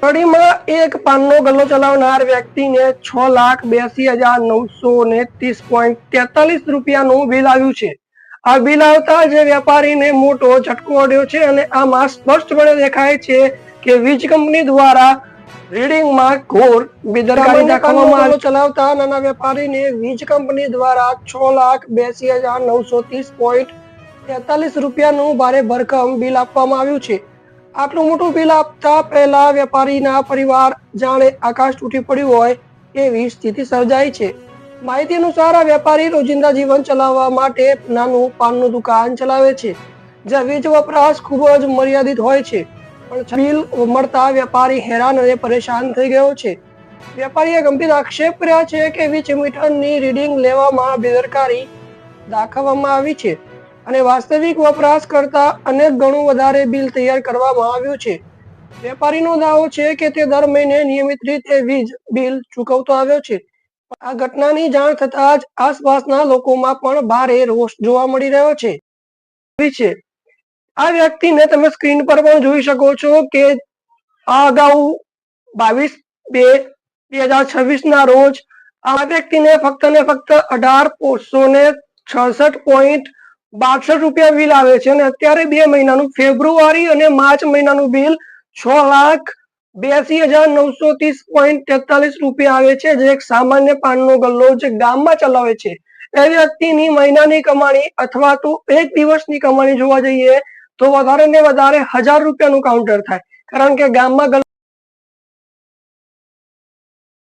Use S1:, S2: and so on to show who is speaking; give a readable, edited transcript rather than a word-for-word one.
S1: કડીમાં એક પાનનો ગલ્લો ચલાવનાર વ્યક્તિને 6,82,930.43 રૂપિયાનું બિલ આવ્યું છે। આ બિલ આવતા જ વેપારીને મોટો ઝટકો પડ્યો છે અને આમાં સ્પષ્ટપણે દેખાય છે કે વીજ કંપની દ્વારા રીડિંગમાં ઘોર બેદરકારી દાખવવામાં આવી। ચલાવતા નાના વેપારીને વીજ કંપની દ્વારા 6,82,930.43 રૂપિયાનું ભારે ભરખમ બિલ આપવામાં આવ્યું છે। આટલું મોટું બિલ આપતા પહેલા વેપારીના પરિવાર જાણે આકાશ તૂટી પડ્યું હોય એવી સ્થિતિ સર્જાઈ છે। માહિતી અનુસાર આ વેપારી રોજિંદા જીવન ચલાવવા માટે નાનું પાનનું દુકાન ચલાવે છે, જ્યાં વીજ વપરાશ ખૂબ જ મર્યાદિત હોય છે, પણ બિલ મળતા વેપારી હેરાન અને પરેશાન થઈ ગયો છે। વેપારીએ ગંભીર આક્ષેપ કર્યા છે કે વીજ મીટરની રીડિંગ લેવામાં બેદરકારી દાખવવામાં આવી છે અને વાસ્તવિક વપરાશ કરતા અનેક ગણું વધારે બિલ તૈયાર કરવામાં આવ્યું છે। વેપારીનો દાવો છે કે તે દર મહિને નિયમિત રીતે વીજ બિલ ચૂકવતો આવ્યો છે। આ ઘટનાની જાણ થતાં જ આસપાસના લોકોમાં પણ ભારે રોષ જોવા મળી રહ્યો છે। આ વ્યક્તિને તમે સ્ક્રીન પર પણ જોઈ શકો છો કે આ અગાઉ 22/2/2026 ના રોજ આ વ્યક્તિને ફક્ત ને ફક્ત 18,566.62 રૂપિયા બિલ આવે છે અને અત્યારે 2 મહિનાનું ફેબ્રુઆરી અને માર્ચ મહિનાનું બિલ 6,82,930.43 રૂપિયા આવે છે, જે એક સામાન્ય પાનનો ગલ્લો જે ગામમાં ચલાવે છે એ વ્યક્તિની મહિનાની કમાણી અથવા તો એક દિવસની કમાણી જોવા જઈએ તો વધારે ને વધારે 1,000 રૂપિયાનું કાઉન્ટર થાય, કારણ કે ગામમાં